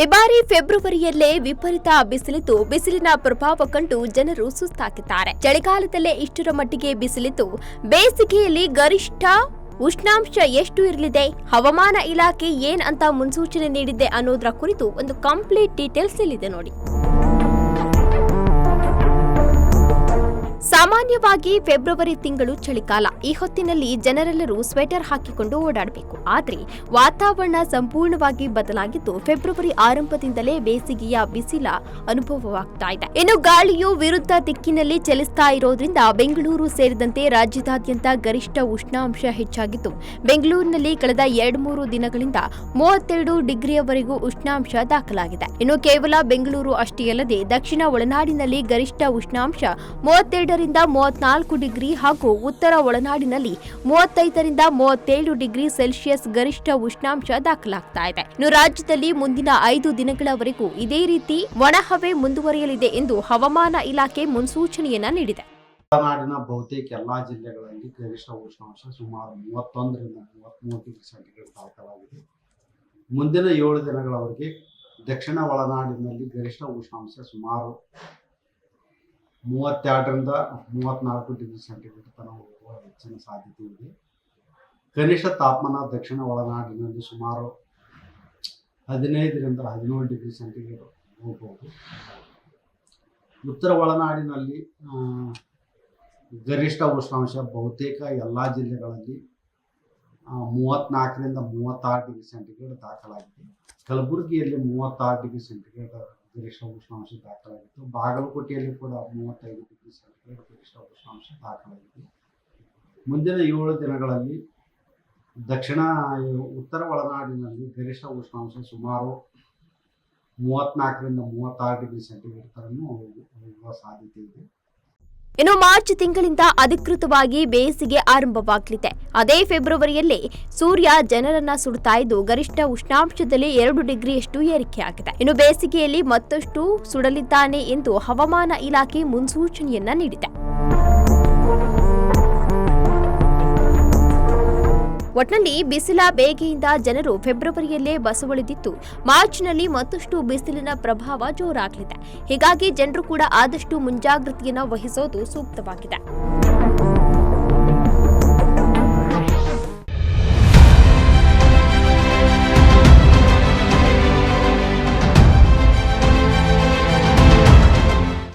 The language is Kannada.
ಈ ಬಾರಿ ಫೆಬ್ರವರಿಯಲ್ಲೇ ವಿಪರೀತ ಬಿಸಿಲಿದ್ದು ಬಿಸಿಲಿನ ಪ್ರಭಾವ ಕಂಡು ಜನರು ಸುಸ್ತಾಗಿದ್ದಾರೆ. ಚಳಿಗಾಲದಲ್ಲೇ ಇಷ್ಟರ ಮಟ್ಟಿಗೆ ಬಿಸಿಲಿದ್ದು ಬೇಸಿಗೆಯಲ್ಲಿ ಗರಿಷ್ಠ ಉಷ್ಣಾಂಶ ಎಷ್ಟು ಇರಲಿದೆ, ಹವಾಮಾನ ಇಲಾಖೆ ಏನ್ ಅಂತ ಮುನ್ಸೂಚನೆ ನೀಡಿದೆ ಅನ್ನೋದರ ಕುರಿತು ಒಂದು ಕಂಪ್ಲೀಟ್ ಡೀಟೇಲ್ಸ್ ಇಲ್ಲಿದೆ ನೋಡಿ. ಸಾಮಾನ್ಯವಾಗಿ ಫೆಬ್ರವರಿ ತಿಂಗಳು ಚಳಿಗಾಲ. ಈ ಹೊತ್ತಿನಲ್ಲಿ ಜನರೆಲ್ಲರೂ ಸ್ವೆಟರ್ ಹಾಕಿಕೊಂಡು ಓಡಾಡಬೇಕು. ಆದರೆ ವಾತಾವರಣ ಸಂಪೂರ್ಣವಾಗಿ ಬದಲಾಗಿದ್ದು ಫೆಬ್ರವರಿ ಆರಂಭದಿಂದಲೇ ಬೇಸಿಗೆಯ ಬಿಸಿಲ ಅನುಭವವಾಗ್ತಾ ಇದೆ. ಇನ್ನು ಗಾಳಿಯು ವಿರುದ್ಧ ದಿಕ್ಕಿನಲ್ಲಿ ಚಲಿಸ್ತಾ ಇರೋದ್ರಿಂದ ಬೆಂಗಳೂರು ಸೇರಿದಂತೆ ರಾಜ್ಯದಾದ್ಯಂತ ಗರಿಷ್ಠ ಉಷ್ಣಾಂಶ ಹೆಚ್ಚಾಗಿದ್ದು ಬೆಂಗಳೂರಿನಲ್ಲಿ ಕಳೆದ 2-3 ದಿನಗಳಿಂದ 32 ಡಿಗ್ರಿಯವರೆಗೂ ಉಷ್ಣಾಂಶ ದಾಖಲಾಗಿದೆ. ಇನ್ನು ಕೇವಲ ಬೆಂಗಳೂರು ಅಷ್ಟೇ ಅಲ್ಲದೆ ದಕ್ಷಿಣ ಒಳನಾಡಿನಲ್ಲಿ ಗರಿಷ್ಠ ಉಷ್ಣಾಂಶ 32 ರಿಂದ 34 ಡಿಗ್ರಿ ಹಾಗೂ ಉತ್ತರ ಒಳನಾಡಿನಲ್ಲಿ 35 ರಿಂದ 37 ಡಿಗ್ರಿ ಸೆಲ್ಸಿಯಸ್ ಗರಿಷ್ಠ ಉಷ್ಣಾಂಶ ದಾಖಲಾಗ್ತಾ ಇದೆ. ಇನ್ನು ರಾಜ್ಯದಲ್ಲಿ ಮುಂದಿನ 5 ದಿನಗಳವರೆಗೂ ಇದೇ ರೀತಿ ಒಣಹವೆ ಮುಂದುವರಿಯಲಿದೆ ಎಂದು ಹವಾಮಾನ ಇಲಾಖೆ ಮುನ್ಸೂಚನೆಯನ್ನ ನೀಡಿದೆ. ಒಳನಾಡಿನ ಬಹುತೇಕ ಎಲ್ಲಾ ಜಿಲ್ಲೆಗಳಲ್ಲಿ ಗರಿಷ್ಠ ಉಷ್ಣಾಂಶ ಸುಮಾರು 31 ರಿಂದ 33 ಡಿಗ್ರಿ ಸೆಂಟಿಗ್ರೇಡ್ ದಾಖಲಾಗಿದೆ. ಮುಂದಿನ 7 ದಿನಗಳವರೆಗೆ ದಕ್ಷಿಣ ಒಳನಾಡಿನಲ್ಲಿ ಗರಿಷ್ಠ ಉಷ್ಣಾಂಶ ಸುಮಾರು 32 ರಿಂದ 34 ಡಿಗ್ರಿ ಸೆಂಟಿಗ್ರೇಡ್ ತನಕ ಹೋಗುವ ಹೆಚ್ಚಿನ ಸಾಧ್ಯತೆ ಇದೆ. ಕನಿಷ್ಠ ತಾಪಮಾನ ದಕ್ಷಿಣ ಒಳನಾಡಿನಲ್ಲಿ ಸುಮಾರು 15 ರಿಂದ 17 ಡಿಗ್ರಿ ಸೆಂಟಿಗ್ರೇಡ್ ಹೋಗಬಹುದು. ಉತ್ತರ ಒಳನಾಡಿನಲ್ಲಿ ಗರಿಷ್ಠ ಉಷ್ಣಾಂಶ ಬಹುತೇಕ ಎಲ್ಲ ಜಿಲ್ಲೆಗಳಲ್ಲಿ 34 ರಿಂದ 36 ಡಿಗ್ರಿ ಸೆಂಟಿಗ್ರೇಡ್ ದಾಖಲಾಗಿದೆ. ಕಲಬುರಗಿಯಲ್ಲಿ 36 ಡಿಗ್ರಿ ಸೆಂಟಿಗ್ರೇಡ್ ಗರಿಷ್ಠ ಉಷ್ಣಾಂಶ ದಾಖಲಾಗಿತ್ತು. ಬಾಗಲಕೋಟೆಯಲ್ಲಿ ಕೂಡ 35 ಡಿಗ್ರಿ ಸೆಂಟಿಗ್ರೇಡ್ ಗರಿಷ್ಠ ಉಷ್ಣಾಂಶ ದಾಖಲಾಗಿದೆ. ಮುಂದಿನ 7 ದಿನಗಳಲ್ಲಿ ಉತ್ತರ ಒಳನಾಡಿನಲ್ಲಿ ಗರಿಷ್ಠ ಉಷ್ಣಾಂಶ ಸುಮಾರು 34 ರಿಂದ 36 ಡಿಗ್ರಿ ಸೆಂಟಿಗ್ರೇಡ್ ತನಕ ಹೋಗುವ ಸಾಧ್ಯತೆ ಇದೆ. ಇನ್ನು ಮಾರ್ಚ್ ತಿಂಗಳಿಂದ ಅಧಿಕೃತವಾಗಿ ಬೇಸಿಗೆ ಆರಂಭವಾಗಲಿದೆ. ಅದೇ ಫೆಬ್ರವರಿಯಲ್ಲೇ ಸೂರ್ಯ ಜನರನ್ನ ಸುಡ್ತಾ ಇದ್ದು ಗರಿಷ್ಠ ಉಷ್ಣಾಂಶದಲ್ಲಿ 2 ಡಿಗ್ರಿಯಷ್ಟು ಏರಿಕೆಯಾಗಿದೆ. ಇನ್ನು ಬೇಸಿಗೆಯಲ್ಲಿ ಮತ್ತಷ್ಟು ಸುಡಲಿದ್ದಾನೆ ಎಂದು ಹವಾಮಾನ ಇಲಾಖೆ ಮುನ್ಸೂಚನೆಯನ್ನ ನೀಡಿದೆ. ಒಟ್ನಲ್ಲಿ ಬಿಸಿಲ ಬೇಗೆಯಿಂದ ಜನರು ಫೆಬ್ರವರಿಯಲ್ಲೇ ಬಸವಳಿದಿದ್ದು ಮಾರ್ಚ್ನಲ್ಲಿ ಮತ್ತಷ್ಟು ಬಿಸಿಲಿನ ಪ್ರಭಾವ ಜೋರಾಗಲಿದೆ. ಹೀಗಾಗಿ ಜನರು ಕೂಡ ಆದಷ್ಟು ಮುಂಜಾಗ್ರತೆಯನ್ನು ವಹಿಸೋದು ಸೂಕ್ತವಾಗಿದೆ.